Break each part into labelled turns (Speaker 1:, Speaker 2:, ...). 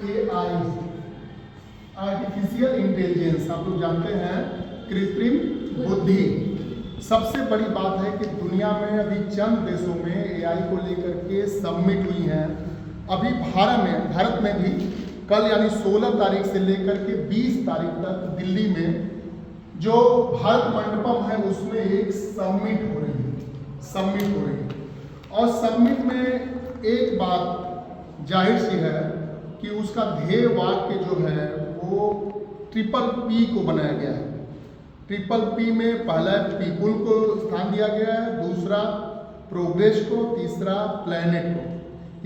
Speaker 1: AI artificial intelligence, आप लोग जानते हैं कृत्रिम बुद्धि। सबसे बड़ी बात है कि दुनिया में अभी चंद देशों में AI को लेकर के सबमिट हुई हैं। अभी भारत में भी कल यानी 16 तारीख से लेकर के 20 तारीख तक दिल्ली में जो भारत मंडपम है उसमें एक सबमिट हो रही है। और सबमिट में एक बात जाहिर सी है कि उसका ध्येय वाक्य जो है वो PPP को बनाया गया है। PPP में पहला पीपुल को स्थान दिया गया है, दूसरा प्रोग्रेस को, तीसरा प्लैनेट को।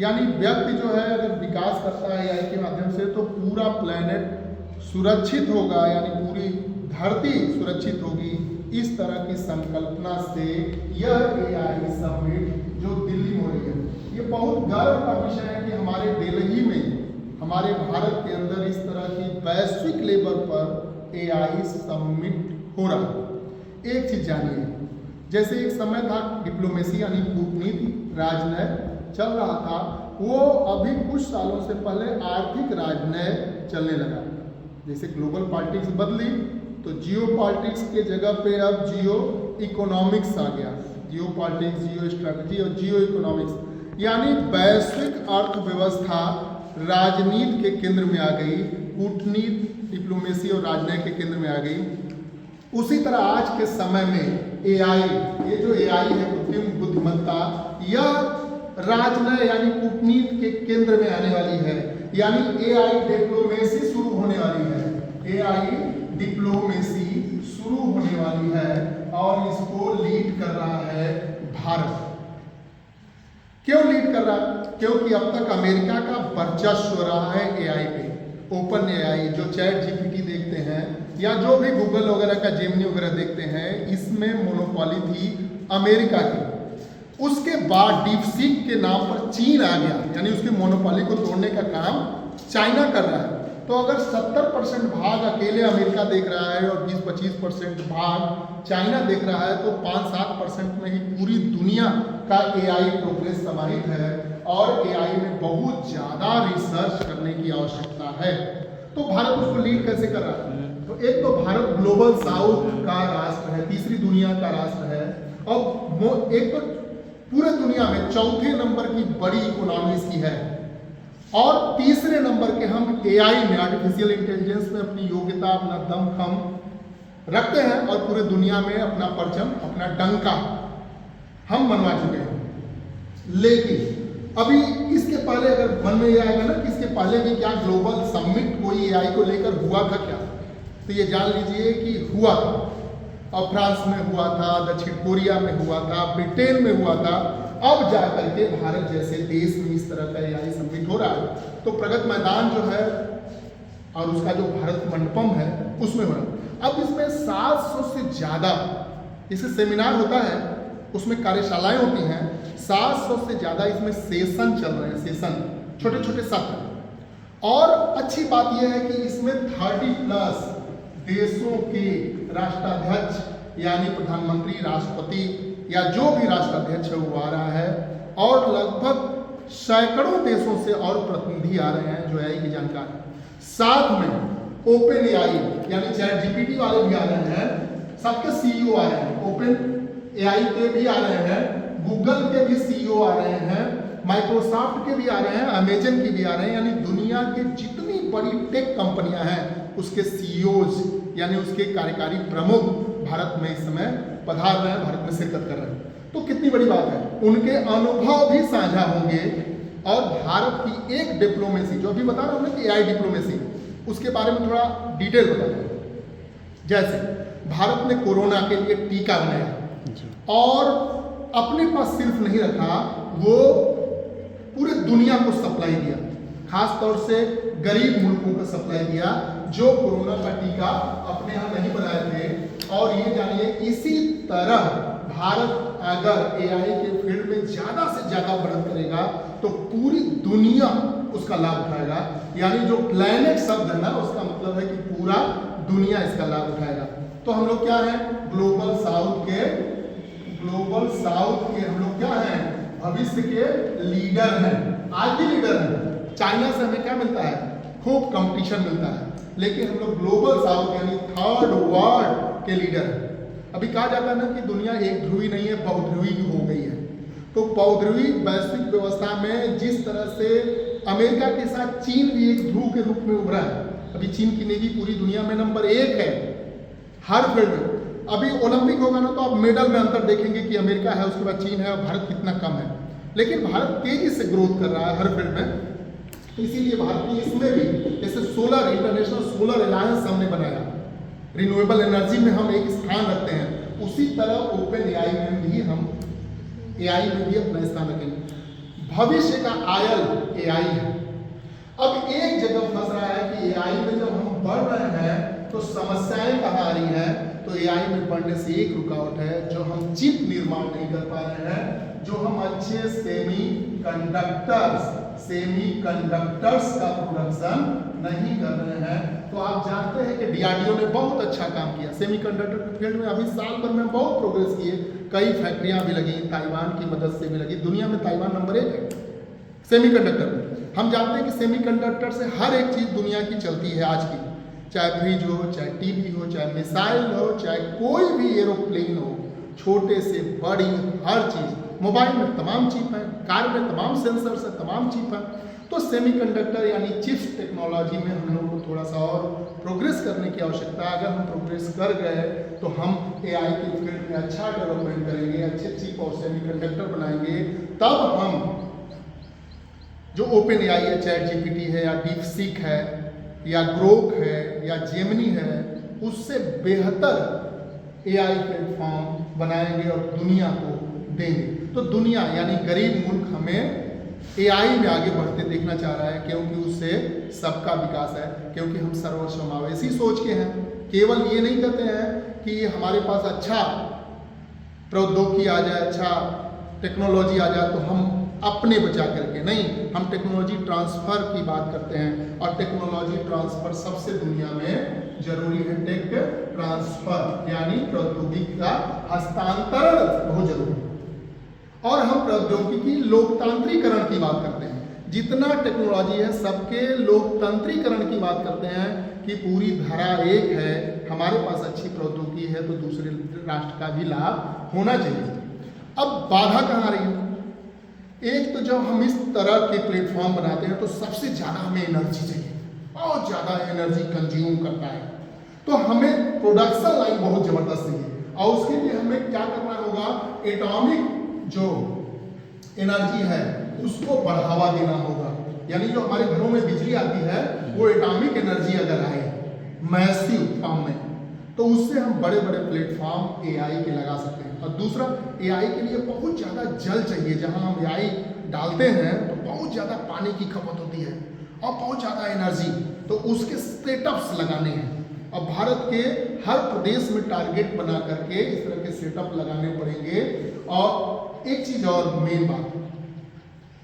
Speaker 1: यानी व्यक्ति जो है अगर विकास करता है AI के माध्यम से तो पूरा प्लैनेट सुरक्षित होगा, यानी पूरी धरती सुरक्षित होगी। इस तरह की संकल्पना से यह AI समिट जो दिल्ली में हो रही है, ये बहुत गर्व का विषय है कि हमारे दिल्ली में, हमारे भारत के अंदर इस तरह की वैश्विक लेवल पर AI समिट हो रहा है। एक चीज जानिए, जैसे एक समय था डिप्लोमेसी यानी कूटनीति, राजनय चल रहा था, वो अभी कुछ सालों से पहले आर्थिक राजनय चलने लगा। जैसे ग्लोबल पॉलिटिक्स बदली तो जियो पॉलिटिक्स के जगह पे अब जियो इकोनॉमिक्स आ गया। जियो पॉलिटिक्स, जियो स्ट्रैटेजी और जियो इकोनॉमिक्स, यानी वैश्विक अर्थव्यवस्था राजनीति के केंद्र में आ गई, कूटनीति, डिप्लोमेसी और राजनय के केंद्र में आ गई। उसी तरह आज के समय में AI, ये जो AI है कृत्रिम बुद्धिमत्ता, यह राजनय यानी कूटनीति के केंद्र में आने वाली है। यानी AI डिप्लोमेसी शुरू होने वाली है। AI डिप्लोमेसी शुरू होने वाली है और इसको लीड कर रहा है भारत। क्यों लीड कर रहा है? क्योंकि अब तक अमेरिका का वर्चस्व रहा है AI पे। ओपन AI जो ChatGPT देखते हैं या जो भी गूगल वगैरह का जेमिनी वगैरह देखते हैं, इसमें मोनोपोली थी अमेरिका की। उसके बाद डीपसीक के नाम पर चीन आ गया, यानी उसके मोनोपोली को तोड़ने का काम चाइना कर रहा है। तो अगर 70% भाग अकेले अमेरिका देख रहा है और 20-25% भाग चाइना देख रहा है, तो 5-7% में ही पूरी दुनिया का AI प्रोग्रेस समाहित है और AI में बहुत ज़्यादा रिसर्च करने की आवश्यकता है। तो भारत उसको लीड कैसे कर रहा है? तो एक तो भारत ग्लोबल साउथ का राष्ट्र है, तीसरी दुनिया का राष्ट्र है, और एक तो पूरे दुनिया में चौथे नंबर की बड़ी इकोनॉमी इसकी है, और तीसरे नंबर के हम AI में, आर्टिफिशियल इंटेलिजेंस में अपनी योग्यता, अपना दमखम रखते हैं और पूरे दुनिया में अपना परचम, अपना डंका हम मनवा चुके हैं। लेकिन अभी इसके पहले अगर मन में ये आएगा ना कि इसके पहले भी क्या ग्लोबल समिट कोई AI को लेकर हुआ था क्या, तो ये जान लीजिए कि हुआ था। और फ्रांस में हुआ था, दक्षिण कोरिया में हुआ था, ब्रिटेन में हुआ था। अब जाकर के भारत जैसे देश में इस तरह का AI समिट हो रहा है। तो प्रगति मैदान जो है और उसका जो भारत मंडपम है उसमें हो रहा है। अब इसमें 700 से ज़्यादा इससे सेमिनार होता है, उसमें कार्यशालाएं होती हैं, 700 से ज़्यादा इसमें सेशन चल रहे हैं, सेशन, छोटे छोटे सत्र। और अच्छी बात यह है कि इसमें 30+ देशों के राष्ट्राध्यक्ष यानी प्रधानमंत्री, राष्ट्रपति या जो भी राष्ट्राध्यक्ष है वो आ रहा है, और लगभग सैकड़ों देशों से और प्रतिनिधि आ रहे हैं जो AI की जानकार है। साथ में ओपन AI यानी ChatGPT वाले भी आ रहे हैं, सबके CEO आ रहे हैं, ओपन AI के भी आ रहे हैं, गूगल के भी CEO आ रहे हैं, माइक्रोसॉफ्ट के भी आ रहे हैं, अमेजन के भी आ रहे हैं। यानी दुनिया के जितनी बड़ी टेक कंपनियां हैं उसके CEOs यानी उसके कार्यकारी प्रमुख भारत में इस समय पधार रहे हैं, भारत में शिरकत कर रहे हैं। तो कितनी बड़ी बात है, उनके अनुभव भी साझा होंगे और भारत की एक डिप्लोमेसी, जो अभी बता रहा हूं ना कि AI डिप्लोमेसी, उसके बारे में थोड़ा डिटेल बता दें। जैसे भारत ने कोरोना के लिए टीका बनाया और अपने पास सिर्फ नहीं रखा, वो पूरे दुनिया को सप्लाई दिया, खास तौर से गरीब मुल्कों को सप्लाई दिया जो कोरोना का टीका अपने यहाँ नहीं बनाए थे। और ये जानिए, इसी तरह भारत अगर AI के फील्ड में ज़्यादा से ज़्यादा बढ़त करेगा तो पूरी दुनिया उसका लाभ उठाएगा। यानी जो प्लैनेट शब्द है ना, उसका मतलब है कि पूरा दुनिया इसका लाभ उठाएगा। तो हम लोग क्या हैं, ग्लोबल साउथ के हम लोग क्या हैं, भविष्य के लीडर हैं, आज भी लीडर हैं। चाइना से हमें क्या मिलता है, खूब कंपटीशन मिलता है, लेकिन हम लोग ग्लोबल साउथ यानी थर्ड वर्ल्ड के लीडर हैं। अभी कहा जाता है ना कि दुनिया एक ध्रुवी नहीं है, बहुध्रुवी हो गई है। तो बहुध्रुवी वैश्विक व्यवस्था में जिस तरह से अमेरिका के साथ चीन भी एक ध्रुव के रूप में उभरा है। अभी चीन की नेवी पूरी दुनिया में नंबर 1 है हर फील्ड में। अभी ओलंपिक होगा ना तो आप मेडल में अंतर देखेंगे कि अमेरिका है, उसके बाद चीन है और भारत कितना कम है। लेकिन भारत तेजी से ग्रोथ कर रहा है हर फील्ड में, इसीलिए भारत ने इसमें भी जैसे सोलर इंटरनेशनल सोलर अलायंस हमने बनाया, रिन्यूएबल एनर्जी में हम एक स्थान रखते हैं, उसी तरह ओपन एआई में भी हम एआई में भी अपना स्थान रखेंगे। भविष्य का आयल एआई है। अब एक जगह फंस रहा है कि एआई में जब हम बढ़ रहे हैं तो समस्याएं कहाँ आ रही हैं, तो एआई में बढ़ने से एक रुकावट है, जो हम चिप निर्माण नहीं कर पा रहे हैं, जो हम अच्छे सेमीकंडक्टर्स का प्रोडक्शन नहीं कर रहे हैं। तो आप जानते हैं कि डीआरडीओ ने बहुत अच्छा काम किया सेमीकंडक्टर के फील्ड में। अभी साल भर में बहुत प्रोग्रेस किए, कई फैक्ट्रियां भी लगी, ताइवान की मदद से भी लगी। दुनिया में ताइवान नंबर 1 है सेमीकंडक्टर में। हम जानते हैं कि सेमीकंडक्टर से हर एक चीज दुनिया की चलती है आज की, चाहे फ्रिज हो, चाहे टीवी हो, चाहे मिसाइल हो, चाहे कोई भी एरोप्लेन हो, छोटे से बड़ी हर चीज। मोबाइल में तमाम चिप है, कार में तमाम सेंसर्स है, तमाम चिप है। तो सेमीकंडक्टर यानी चिप्स टेक्नोलॉजी में हम लोगों को थोड़ा सा और प्रोग्रेस करने की आवश्यकता है। अगर हम प्रोग्रेस कर गए तो हम एआई के फील्ड में अच्छा डेवलपमेंट करेंगे, अच्छे चिप और सेमीकंडक्टर बनाएंगे, तब हम जो ओपन एआई है, चैट जीपीटी है या डीपसीक है या ग्रोक है या जेमिनी है, उससे बेहतर एआई प्लेटफॉर्म बनाएंगे और दुनिया को देंगे। तो दुनिया यानी गरीब मुल्क हमें एआई में आगे बढ़ते देखना चाह रहा है, क्योंकि उससे सबका विकास है, क्योंकि हम सर्वसमावेशी सोच के हैं। केवल ये नहीं कहते हैं कि हमारे पास अच्छा प्रौद्योगिकी आ जाए, अच्छा टेक्नोलॉजी आ जाए तो हम अपने बचा करके नहीं, हम टेक्नोलॉजी ट्रांसफर की बात करते हैं। और टेक्नोलॉजी ट्रांसफर सबसे दुनिया में जरूरी है। टेक ट्रांसफर यानी प्रौद्योगिकी का हस्तांतरण बहुत जरूरी है। और हम प्रौद्योगिकी लोकतांत्रिकरण की बात करते हैं। जितना टेक्नोलॉजी है सबके लोकतंत्रीकरण की बात करते हैं कि पूरी धारा एक है, हमारे पास अच्छी प्रौद्योगिकी है तो दूसरे राष्ट्र का भी लाभ होना चाहिए। अब बाधा कहाँ आ रही है? एक तो जब हम इस तरह के प्लेटफॉर्म बनाते हैं तो सबसे ज़्यादा हमें एनर्जी चाहिए, बहुत ज़्यादा एनर्जी कंज्यूम करता है। तो हमें प्रोडक्शन लाइन बहुत ज़बरदस्त चाहिए, और उसके लिए हमें क्या करना होगा, एटॉमिक जो एनर्जी है उसको बढ़ावा देना होगा। यानी जो हमारे घरों में बिजली आती है वो एटॉमिक एनर्जी अगर आए मैसिव फॉर्म में, तो उससे हम बड़े बड़े प्लेटफॉर्म एआई के लगा सकते हैं। और दूसरा, एआई के लिए बहुत ज़्यादा जल चाहिए। जहां हम एआई डालते हैं तो बहुत ज़्यादा पानी की खपत होती है और बहुत ज़्यादा एनर्जी, तो उसके सेटअप्स लगाने हैं। और भारत के हर प्रदेश में टारगेट बना करके इस तरह के सेटअप लगाने पड़ेंगे। और एक चीज़ और मेन बात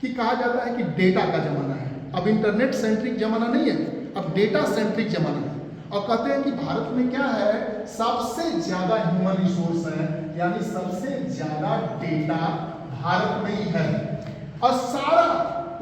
Speaker 1: कि कहा जाता है कि डेटा का ज़माना है, अब इंटरनेट सेंट्रिक ज़माना नहीं है, अब डेटा सेंट्रिक ज़माना है। और कहते हैं कि भारत में क्या है, सबसे ज़्यादा ह्यूमन रिसोर्स है, यानी सबसे ज़्यादा डेटा भारत में ही है। और सारा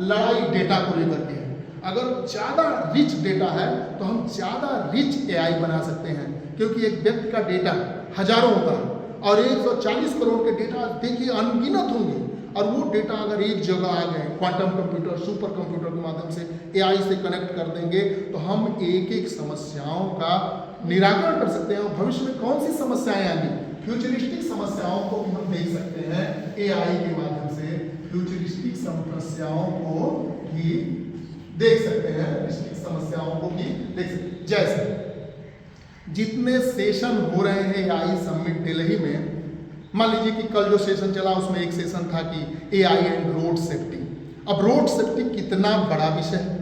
Speaker 1: लड़ाई डेटा को लेकर के है। अगर ज़्यादा रिच डेटा है तो हम ज़्यादा रिच एआई बना सकते हैं, क्योंकि एक व्यक्ति का डेटा हजारों होता है और 140 करोड़ के डेटा देखिए अनगिनत होंगे। और वो डेटा अगर एक जगह आ गए, क्वांटम कंप्यूटर, सुपर कंप्यूटर के माध्यम से एआई से कनेक्ट कर देंगे, तो हम एक एक समस्याओं का निराकरण कर सकते हैं। और भविष्य में कौन सी समस्याएं आएंगी, फ्यूचरिस्टिक समस्याओं को भी हम देख सकते हैं एआई के माध्यम से। फ्यूचरिस्टिक समस्याओं को भी देख सकते हैं, समस्याओं को भी देख सकते हैं। जैसे जितने सेशन हो रहे हैं एआई समिट दिल्ली में, मान लीजिए कि कल जो सेशन चला उसमें एक सेशन था कि एआई एंड रोड सेफ्टी। अब रोड सेफ्टी कितना बड़ा विषय है।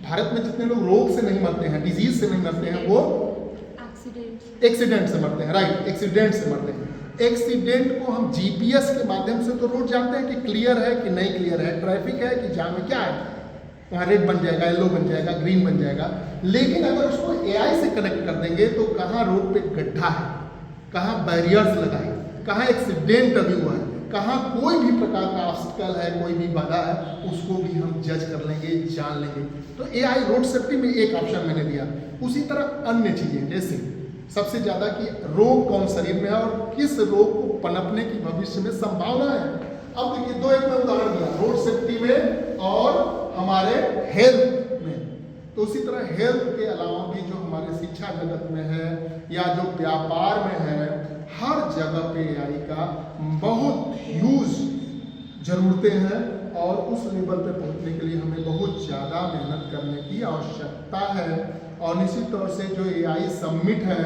Speaker 1: भारत में जितने लोग रोग से नहीं मरते हैं, डिजीज से नहीं मरते हैं, वो एक्सीडेंट से मरते हैं। राइट, एक्सीडेंट से मरते हैं। एक्सीडेंट को हम जीपीएस के माध्यम से तो रोड जानते हैं कि क्लियर है कि नहीं क्लियर है, ट्रैफिक है कि जाम है, क्या है, वहाँ रेड बन जाएगा, येलो बन जाएगा, ग्रीन बन जाएगा। लेकिन अगर उसको एआई से कनेक्ट कर देंगे तो कहाँ रोड पे गड्ढा है, कहाँ बैरियर्स लगाए, कहाँ एक्सीडेंट अभी हुआ है, कहाँ कोई भी प्रकार का ऑब्स्टिकल है, कोई भी बाधा है, उसको भी हम जज कर लेंगे, जान लेंगे। तो AI रोड सेफ्टी में एक ऑप्शन मैंने दिया। उसी तरह अन्य चीज़ें, जैसे सबसे ज़्यादा कि रोग कौन शरीर में है और किस रोग को पनपने की भविष्य में संभावना है। अब देखिए, दो एक मैं उदाहरण दिया, रोड सेफ्टी में और हमारे हेल्थ में। तो उसी तरह हेल्थ के अलावा भी जो हमारे शिक्षा जगत में है या जो व्यापार में है, हर जगह पे AI का बहुत ह्यूज ज़रूरतें हैं और उस लेवल पे पहुंचने के लिए हमें बहुत ज़्यादा मेहनत करने की आवश्यकता है। और निश्चित तौर से जो AI समिट है,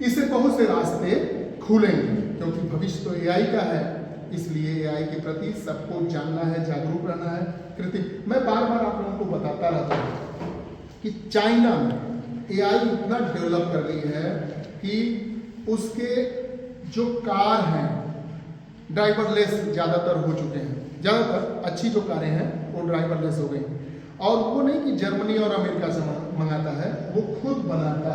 Speaker 1: इससे बहुत से रास्ते खुलेंगे, क्योंकि भविष्य तो AI का है। इसलिए AI के प्रति सबको जानना है, जागरूक रहना है। कृत्रिम, मैं बार बार आप लोगों को बताता रहता हूँ कि चाइना में AI इतना डेवलप कर गई है कि उसके जो कार हैं ड्राइवरलेस ज़्यादातर हो चुके हैं। ज़्यादातर अच्छी जो कारें हैं वो ड्राइवरलेस हो गई। और वो नहीं कि जर्मनी और अमेरिका से मंगाता है, वो खुद बनाता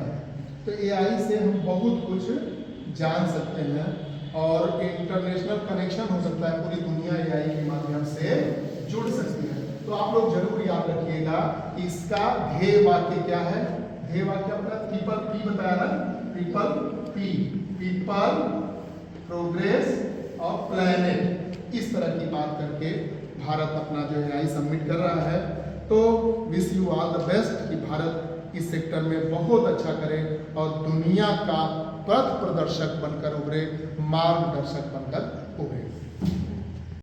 Speaker 1: है। तो AI से हम बहुत कुछ जान सकते हैं और इंटरनेशनल कनेक्शन हो सकता है, पूरी दुनिया AI के माध्यम से जुड़ सकती है। तो आप लोग जरूर याद रखिएगा कि इसका ध्येय वाक्य क्या है। ध्येय वाक्य अपना ट्रिपल P बताया ना, ट्रिपल P, पीपल, प्रोग्रेस और प्लैनेट। इस तरह की बात करके भारत अपना जो AI सबमिट कर रहा है। तो wish you all the best कि भारत इस सेक्टर में बहुत अच्छा करे और दुनिया का पथ प्रदर्शक बनकर उभरे, मार्गदर्शक बनकर